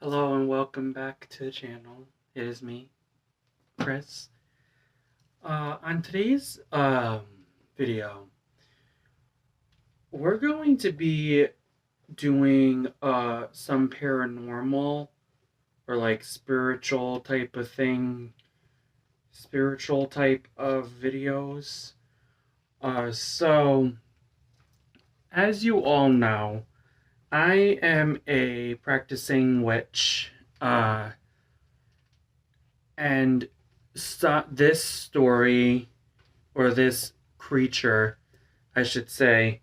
Hello and welcome back to the channel. It is me, Chris. On today's video, we're going to be doing some paranormal or like spiritual type of videos. So as you all know, I am a practicing witch. And this story, or this creature, I should say,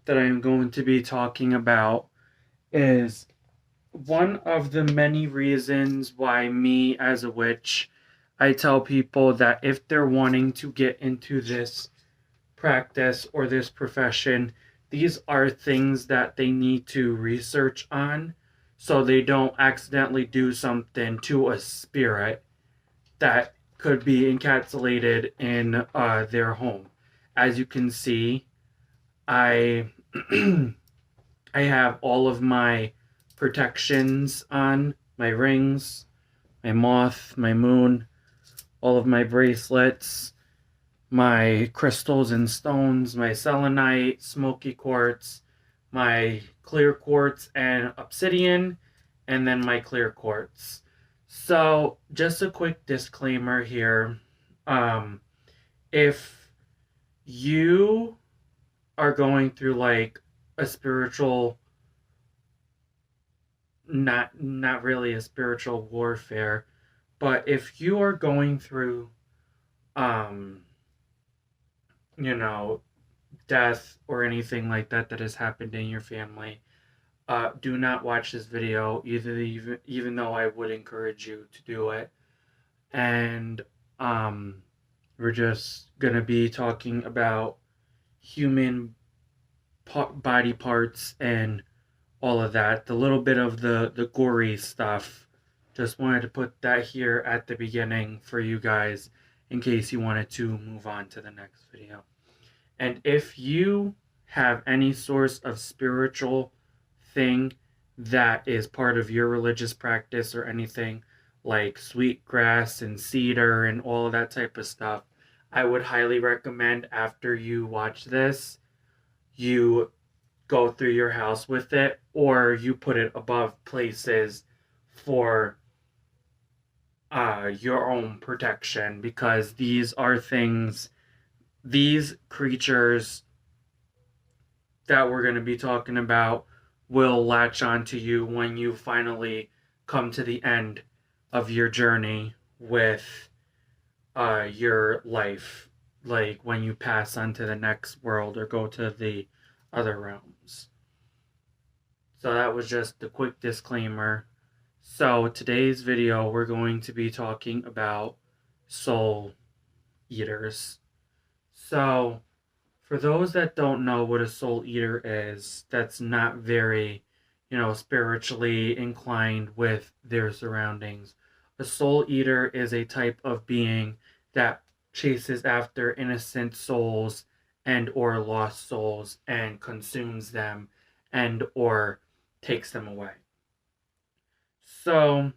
that I'm going to be talking about is one of the many reasons why me as a witch, I tell people that if they're wanting to get into this practice or this profession, these are things that they need to research on so they don't accidentally do something to a spirit that could be encapsulated in their home. As you can see, I I have all of my protections on, my rings, my moth, my moon, all of my bracelets, my crystals and stones, my selenite, smoky quartz, my clear quartz and obsidian, and then my clear quartz. So, just a quick disclaimer here. Um, if you are going through like a spiritual, not really a spiritual warfare, but if you are going through um you know death or anything like that that has happened in your family, do not watch this video, even though I would encourage you to do it. And um, we're just gonna be talking about human body parts and all of that. The little bit of the gory stuff. Just wanted to put that here at the beginning for you guys in case you wanted to move on to the next video. And if you have any source of spiritual thing that is part of your religious practice or anything like sweetgrass and cedar and all of that type of stuff, I would highly recommend after you watch this, you go through your house with it or you put it above places for your own protection, because these creatures that we're going to be talking about will latch onto you when you finally come to the end of your journey with your life, like when you pass on to the next world or go to the other realms. So that was just a quick disclaimer. So today's video, we're going to be talking about soul eaters. So for those that don't know what a soul eater is, that's not very, spiritually inclined with their surroundings. A soul eater is a type of being that chases after innocent souls and or lost souls and consumes them and or takes them away. So,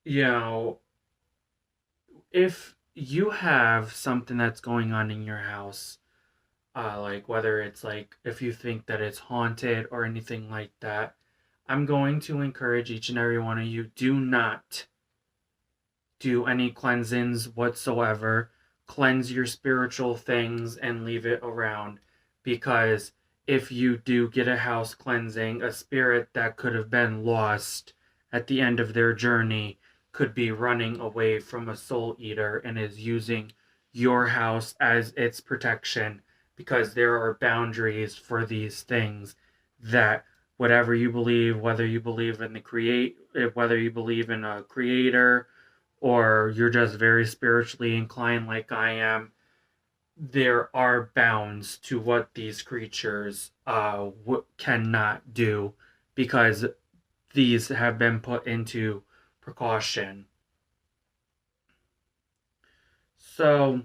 you know, if you have something that's going on in your house, like whether it's like if you think that it's haunted or anything like that, I'm going to encourage each and every one of you, do not do any cleansings whatsoever. Cleanse your spiritual things and leave it around, because if you do get a house cleansing, a spirit that could have been lost at the end of their journey could be running away from a soul eater and is using your house as its protection, because there are boundaries for these things that whatever you believe, whether you believe in whether you believe in a creator or you're just very spiritually inclined like I am, there are bounds to what these creatures cannot do, because these have been put into precaution. So,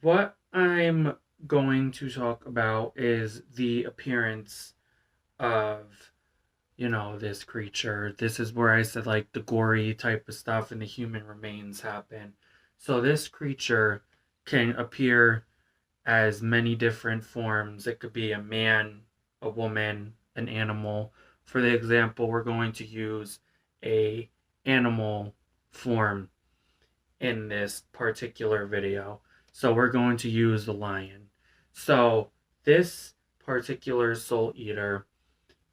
what I'm going to talk about is the appearance of this creature. This is where I said like the gory type of stuff and the human remains happen. So this creature can appear as many different forms. It could be a man, a woman, an animal. For the example, we're going to use a animal form in this particular video. So we're going to use the lion. So this particular soul eater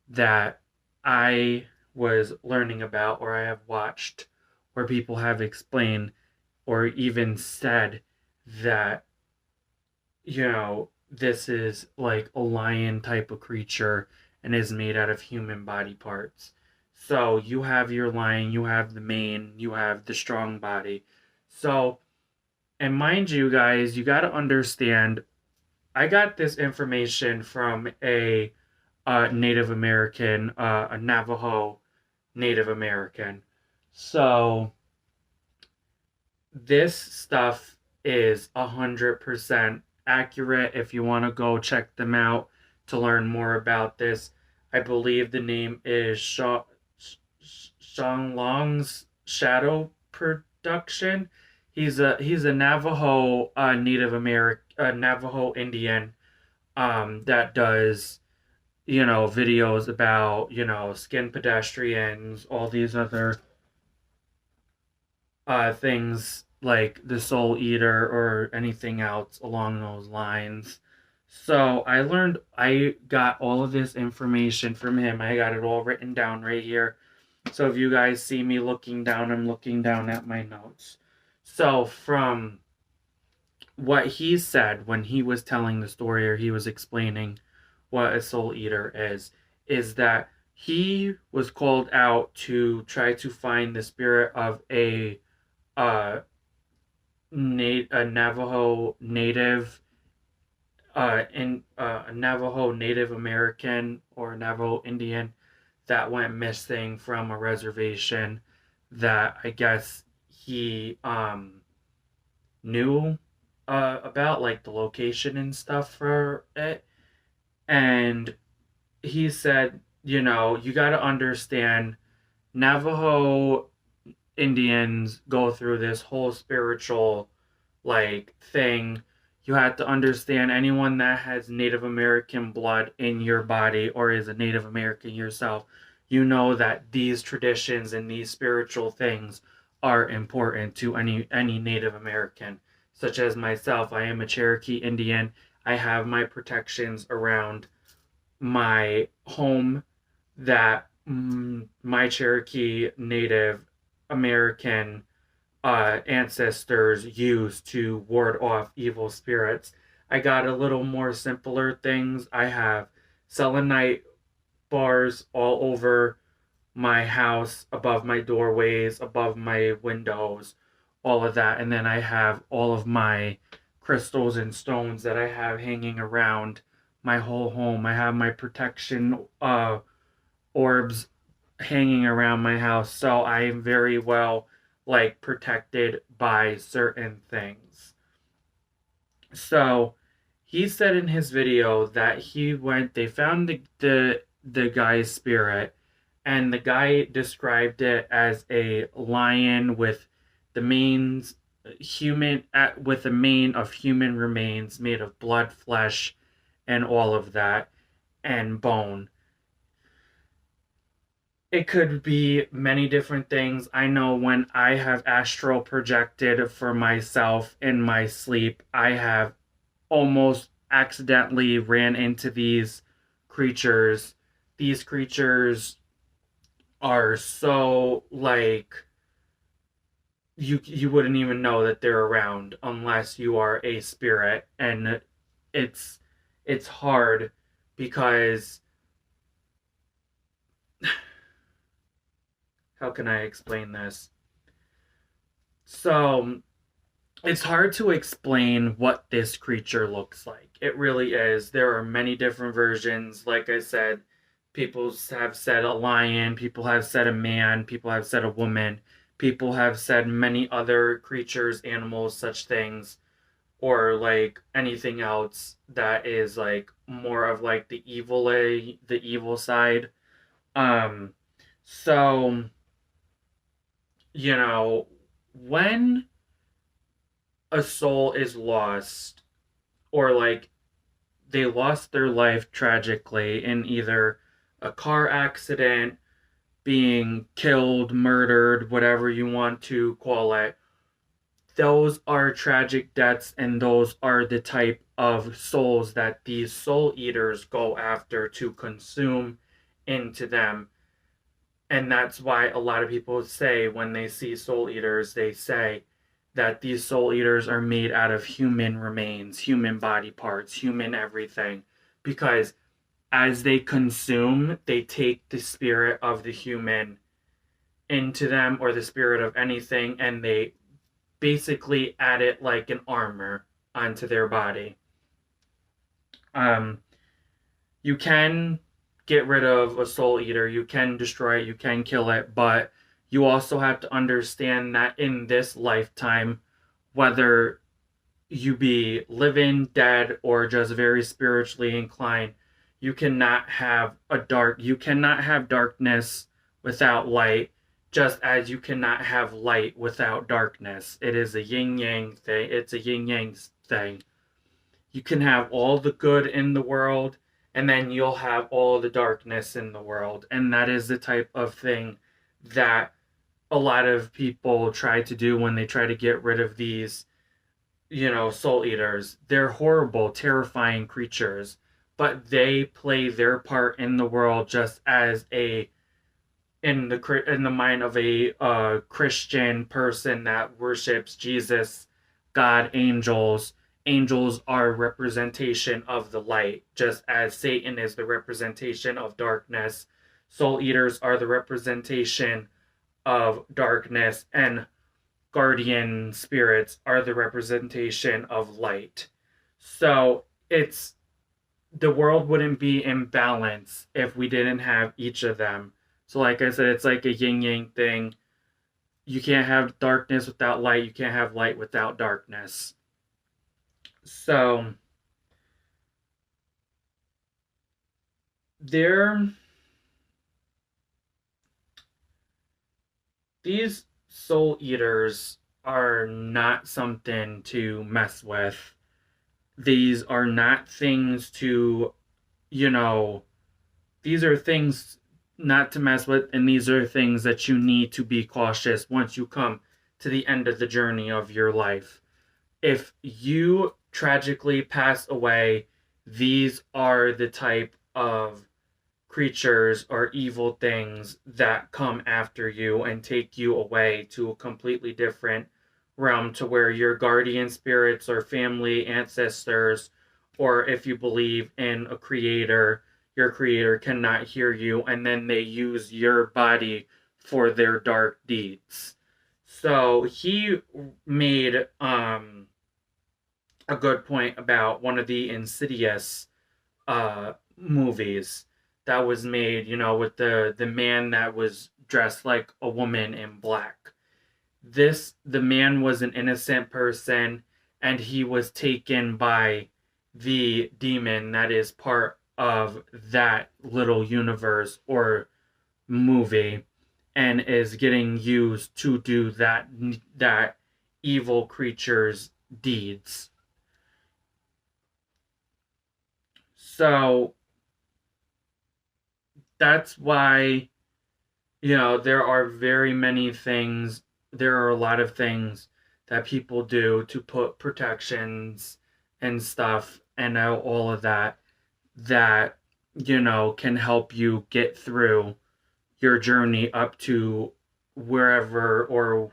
that I was learning about, or I have watched, where people have explained or even said that, this is like a lion type of creature and is made out of human body parts. So you have your lion, you have the mane, you have the strong body. So, and mind you guys, you got to understand, I got this information from a Native American, a Navajo Native American. So this stuff is 100% accurate. If you want to go check them out to learn more about this, I believe the name is Shang Long's Shadow Production. He's a Navajo Native American Navajo Indian that does videos about skin pedestrians, all these other things like the Soul Eater or anything else along those lines. So I got all of this information from him. I got it all written down right here. So if you guys see me looking down, I'm looking down at my notes. So from what he said when he was telling the story, or he was explaining what a soul eater is that he was called out to try to find the spirit of uh, a Navajo native, a Navajo Native American or Navajo Indian that went missing from a reservation that I guess he knew about, like the location and stuff for it. And he said, you got to understand, Navajo Indians go through this whole spiritual like thing. You have to understand, anyone that has Native American blood in your body or is a Native American yourself, you know that these traditions and these spiritual things are important to any Native American. Such as myself, I am a Cherokee Indian. I have my protections around my home that my Cherokee Native American ancestors used to ward off evil spirits. I got a little more simpler things. I have selenite bars all over my house, above my doorways, above my windows, all of that. And then I have all of my crystals and stones that I have hanging around my whole home. I have my protection orbs hanging around my house. So I am very well like protected by certain things. So he said in his video that they found the guy's spirit, and the guy described it as a lion with the manes with a mane of human remains made of blood, flesh, and all of that, and bone. It could be many different things. I know when I have astral projected for myself in my sleep, I have almost accidentally ran into these creatures. These creatures are so like you wouldn't even know that they're around unless you are a spirit, and it's hard because how can I explain this? So it's hard to explain what this creature looks like. It really is. There are many different versions. Like I said, people have said a lion, people have said a man, people have said a woman, people have said many other creatures, animals, such things, or like anything else that is like more of like the evil side Um, so, you know, when a soul is lost, or like they lost their life tragically in either a car accident, being killed, murdered, whatever you want to call it, those are tragic deaths, and those are the type of souls that these soul eaters go after to consume into them. And that's why a lot of people say when they see soul eaters, they say that these soul eaters are made out of human remains, human body parts, human everything. Because as they consume, they take the spirit of the human into them, or the spirit of anything, and they basically add it like an armor onto their body. Um, you can get rid of a soul eater, you can destroy it, you can kill it, but you also have to understand that in this lifetime, whether you be living, dead, or just very spiritually inclined, you cannot have darkness without light, just as you cannot have light without darkness. It is a yin yang thing. It's a yin yang thing. You can have all the good in the world, and then you'll have all the darkness in the world. And that is the type of thing that a lot of people try to do when they try to get rid of these, soul eaters. They're horrible, terrifying creatures, but they play their part in the world just as a in the mind of a Christian person that worships Jesus, God, angels. Angels are representation of the light, just as Satan is the representation of darkness. Soul eaters are the representation of darkness, and guardian spirits are the representation of light. So it's the world wouldn't be in balance if we didn't have each of them. So, like I said, it's like a yin yang thing. You can't have darkness without light. You can't have light without darkness. So, there, these soul eaters are not something to mess with. These are not things to, you know, these are things not to mess with, and these are things that you need to be cautious once you come to the end of the journey of your life. If you tragically pass away, these are the type of creatures or evil things that come after you and take you away to a completely different realm, to where your guardian spirits or family ancestors, or if you believe in a creator, your creator cannot hear you, and then they use your body for their dark deeds. So he made a good point about one of the Insidious movies that was made, with the man that was dressed like a woman in black. The man was an innocent person, and he was taken by the demon that is part of that little universe or movie, and is getting used to do that evil creature's deeds. So that's why, there are very many things, there are a lot of things that people do to put protections and stuff and all of that can help you get through your journey up to wherever or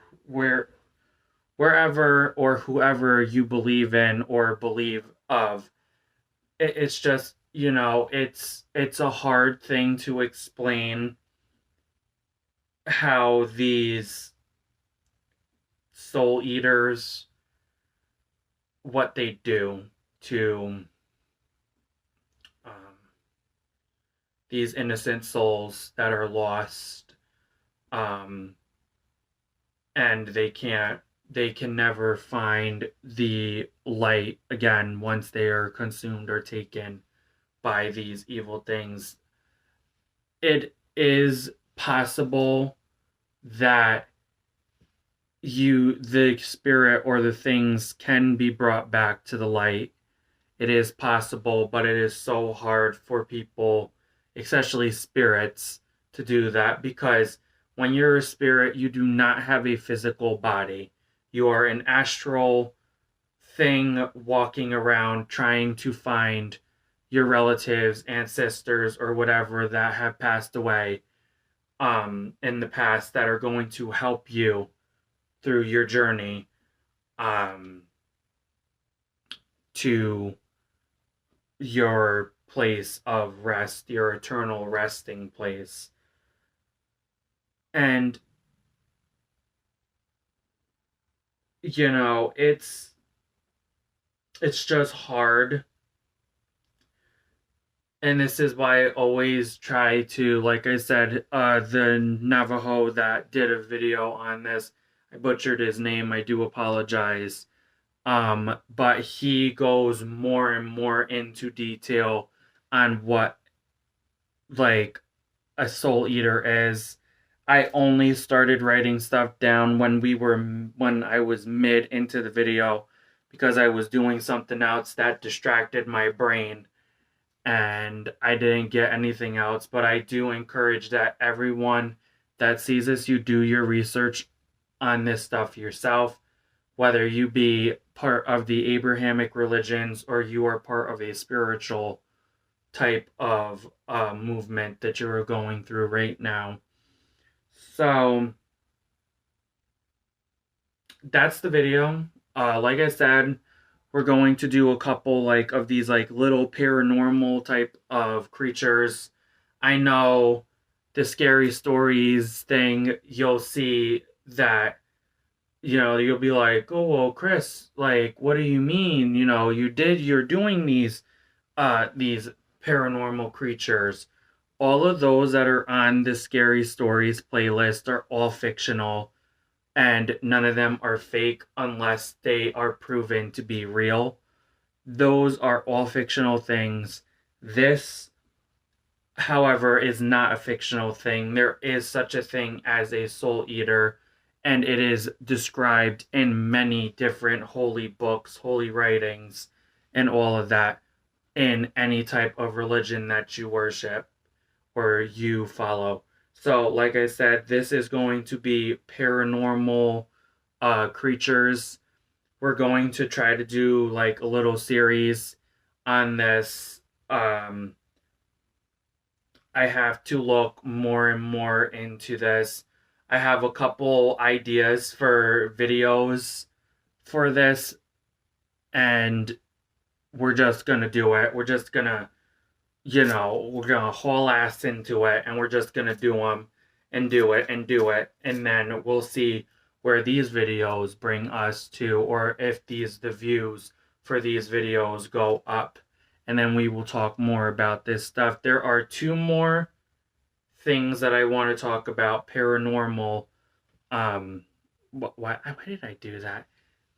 wherever or whoever you believe in or believe of. It's just, it's a hard thing to explain how these soul eaters, what they do to um, these innocent souls that are lost, um, and they can never find the light again once they are consumed or taken by these evil things. is possible that the spirit or the things can be brought back to the light. It is possible, but it is so hard for people, especially spirits, to do that, because when you're a spirit, you do not have a physical body. You are an astral thing walking around trying to find your relatives, ancestors, or whatever that have passed away in the past that are going to help you through your journey um, to your place of rest, your eternal resting place. And, you know, it's just hard. And this is why I always try to, like I said, the Navajo that did a video on this, I butchered his name, I do apologize. But he goes more and more into detail on what, like, a soul eater is. I only started writing stuff down when I was mid into the video, because I was doing something else that distracted my brain and I didn't get anything else. But I do encourage that everyone that sees this, you do your research on this stuff yourself, whether you be part of the Abrahamic religions or you are part of a spiritual type of movement that you're going through right now. So that's the video. Like I said, we're going to do a couple like of these like little paranormal type of creatures. I know the scary stories thing, you'll see that, you know, you'll be like, oh well, Chris, like, what do you mean? You know, you're doing these paranormal creatures. All of those that are on the scary stories playlist are all fictional, and none of them are fake unless they are proven to be real. Those are all fictional things. This, however, is not a fictional thing. There is such a thing as a soul eater, and it is described in many different holy books, holy writings, and all of that in any type of religion that you worship or you follow. So, like I said, this is going to be paranormal creatures. We're going to try to do like a little series on this. I have to look more and more into this. I have a couple ideas for videos for this, and we're just gonna do it. We're just gonna, you know, we're gonna haul ass into it, and we're just gonna do them and do it and do it, and then we'll see where these videos bring us to, or if the views for these videos go up, and then we will talk more about this stuff. There are two more things that I want to talk about, paranormal. Why did I do that?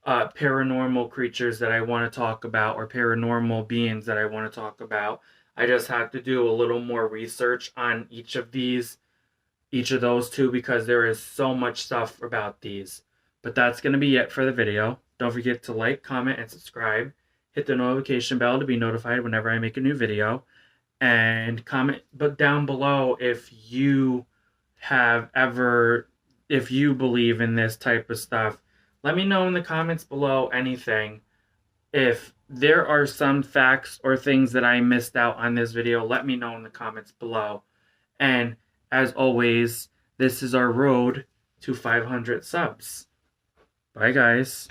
Paranormal creatures that I want to talk about, or paranormal beings that I want to talk about. I just have to do a little more research on each of those two, because there is so much stuff about these. But that's going to be it for the video. Don't forget to like, comment, and subscribe. Hit the notification bell to be notified whenever I make a new video. And comment down below if you believe in this type of stuff. Let me know in the comments below anything. If there are some facts or things that I missed out on this video, let me know in the comments below. And as always, this is our road to 500 subs. Bye, guys.